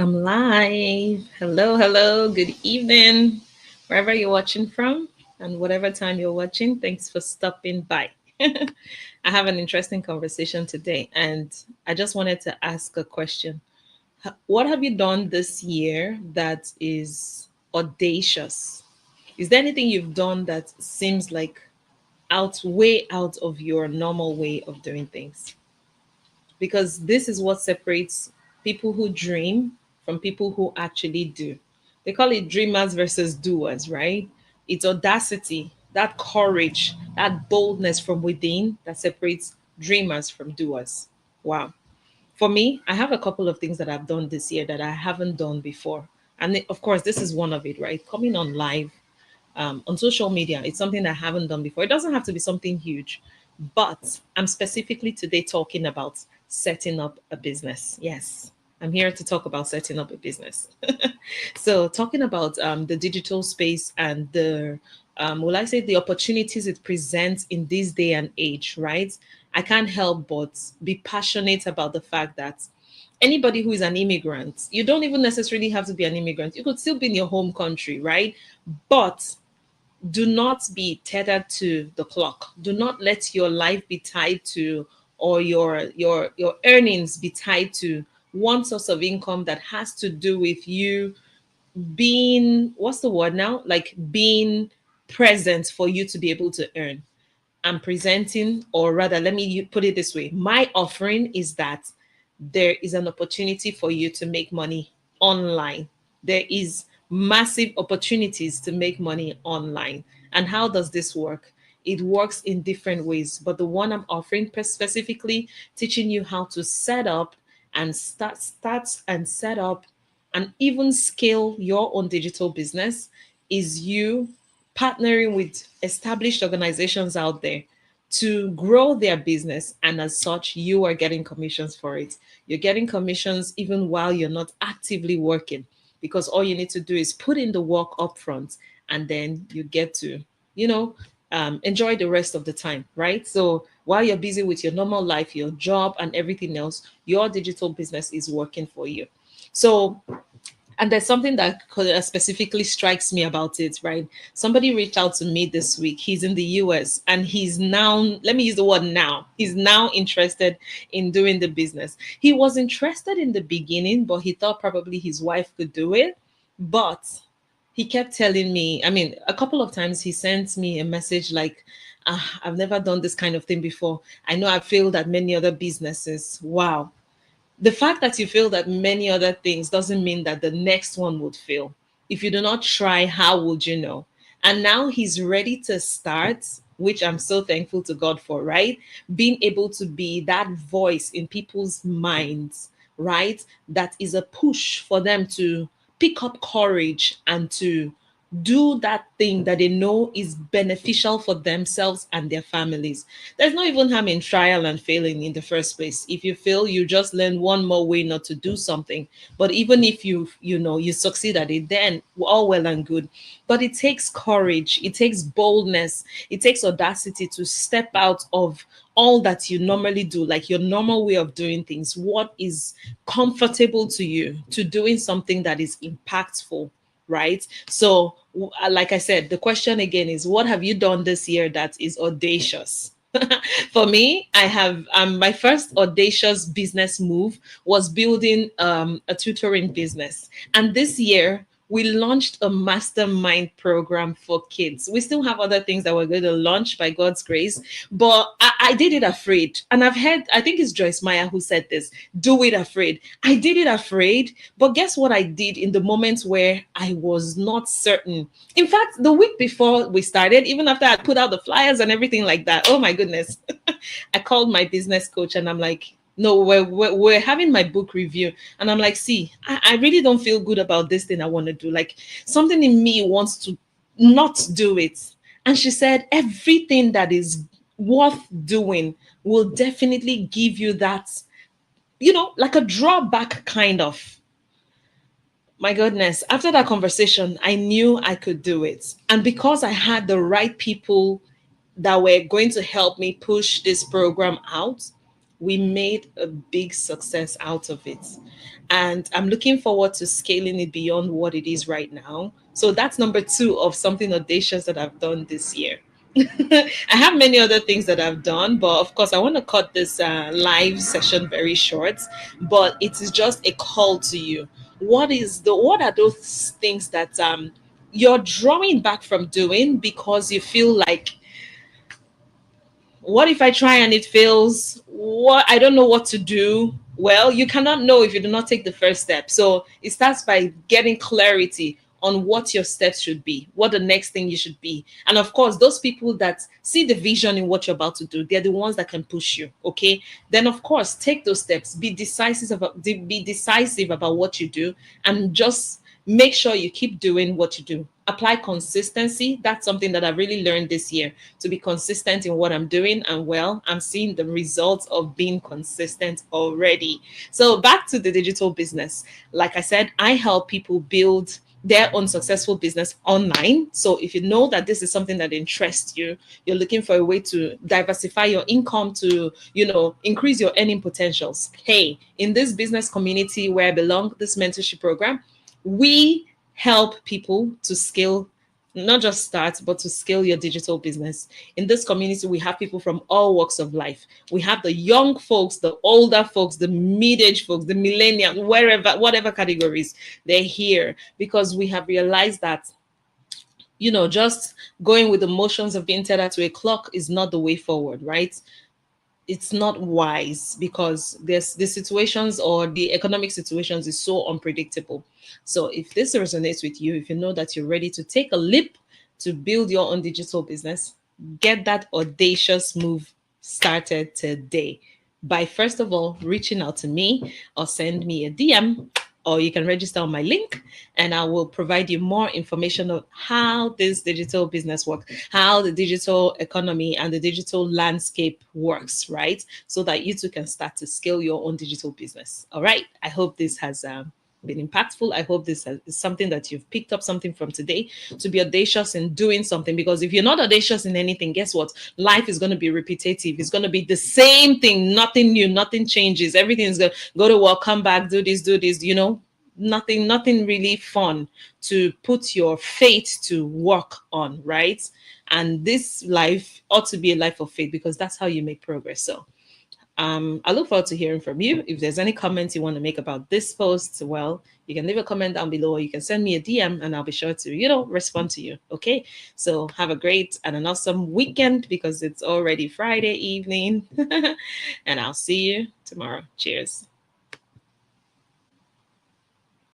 I'm live. Hello, hello. Good evening, wherever you're watching from, and whatever time you're watching. Thanks for stopping by. I have an interesting conversation today, and I just wanted to ask a question. What have you done this year that is audacious? Is there anything you've done that seems like way out of your normal way of doing things? Because this is what separates people who dream from people who actually do. They call it dreamers versus doers, right? It's audacity, that courage, that boldness from within that separates dreamers from doers. Wow. For me, I have a couple of things that I've done this year that I haven't done before. And of course, this is one of it, right? Coming on live on social media. It's something I haven't done before. It doesn't have to be something huge, but I'm specifically today talking about setting up a business. Yes, I'm here to talk about setting up a business. So, talking about the digital space and will I say, the opportunities it presents in this day and age, right? I can't help but be passionate about the fact that anybody who is an immigrant, you don't even necessarily have to be an immigrant. You could still be in your home country, right? But do not be tethered to the clock. Do not let your life be tied to, or your earnings be tied to one source of income that has to do with you being, what's the word now, like being present for you to be able to earn. I'm presenting, or rather, let me put it this way: my offering is that there is an opportunity for you to make money online. There is massive opportunities to make money online. And how does this work? It works in different ways, but the one I'm offering specifically teaching you how to set up and start and set up and even scale your own digital business is you partnering with established organizations out there to grow their business. And as such, you are getting commissions for it. You're getting commissions even while you're not actively working, because all you need to do is put in the work up front, and then you get to, you know, enjoy the rest of the time, right? So while you're busy with your normal life, your job, and everything else, your digital business is working for you. So, and there's something that specifically strikes me about it, right? Somebody reached out to me this week. He's in the US, and he's now, let me use the word now, he's now interested in doing the business. He was interested in the beginning, but he thought probably his wife could do it. But he kept telling me, I mean, a couple of times he sent me a message like, I've never done this kind of thing before. I know I failed at many other businesses. Wow. The fact that you failed at many other things doesn't mean that the next one would fail. If you do not try, how would you know? And now he's ready to start, which I'm so thankful to God for, right? Being able to be that voice in people's minds, right? That is a push for them to pick up courage and to do that thing that they know is beneficial for themselves and their families. There's not even harm in trial and failing in the first place. If you fail, you just learn one more way not to do something. But even if you succeed at it, then all well and good. But it takes courage, it takes boldness, it takes audacity to step out of all that you normally do, like your normal way of doing things, what is comfortable to you, to doing something that is impactful, right? So, like I said, the question again is, what have you done this year that is audacious? For me, I have my first audacious business move was building a tutoring business. And this year, we launched a mastermind program for kids. We still have other things that we're going to launch by God's grace, but I did it afraid. And I've heard, I think it's Joyce Meyer who said this: do it afraid. I did it afraid, but guess what I did in the moments where I was not certain? In fact, the week before we started, even after I put out the flyers and everything like that, oh my goodness, I called my business coach and I'm like, no, we're having my book review. And I'm like, see, I really don't feel good about this thing I want to do. Like, something in me wants to not do it. And she said, everything that is worth doing will definitely give you that, like a drawback kind of. My goodness, after that conversation, I knew I could do it. And because I had the right people that were going to help me push this program out, We made a big success out of it. And I'm looking forward to scaling it beyond what it is right now. So that's number two of something audacious that I've done this year. I have many other things that I've done, but of course, I want to cut this live session very short. But it is just a call to you. What are those things that you're drawing back from doing because you feel like, what if I try and it fails? What, I don't know what to do. Well, you cannot know if you do not take the first step. So it starts by getting clarity on what your steps should be, what the next thing you should be. And of course, those people that see the vision in what you're about to do, they're the ones that can push you. Okay. Then of course, take those steps, be decisive about what you do, and just make sure you keep doing what you do. Apply consistency. That's something that I've really learned this year, to be consistent in what I'm doing. And well, I'm seeing the results of being consistent already. So back to the digital business. Like I said, I help people build their own successful business online. So if you know that this is something that interests you, you're looking for a way to diversify your income, to, increase your earning potentials. Hey, in this business community where I belong, this mentorship program, we help people to scale, not just start, but to scale your digital business. In this community, we have people from all walks of life. We have the young folks, the older folks, the mid-age folks, the millennials, wherever, whatever categories, they're here because we have realized that, just going with the motions of being tethered to a clock is not the way forward, right? It's not wise because there's the situations, or the economic situations, is so unpredictable. So if this resonates with you, if you know that you're ready to take a leap to build your own digital business, get that audacious move started today by, first of all, reaching out to me or send me a DM, or you can register on my link, and I will provide you more information on how this digital business works, how the digital economy and the digital landscape works, right? So that you too can start to scale your own digital business. All right. I hope this has been impactful. I hope this is something that you've picked up something from today, to be audacious in doing something. Because if you're not audacious in anything, guess what? Life is going to be repetitive. It's going to be the same thing, nothing new, nothing changes. Everything's going to go to work, come back, do this, nothing really fun to put your faith to work on, right? And this life ought to be a life of faith, because that's how you make progress. So I look forward to hearing from you. If there's any comments you want to make about this post, well, you can leave a comment down below, or you can send me a DM and I'll be sure to, respond to you. Okay. So have a great and an awesome weekend, because it's already Friday evening. And I'll see you tomorrow. Cheers.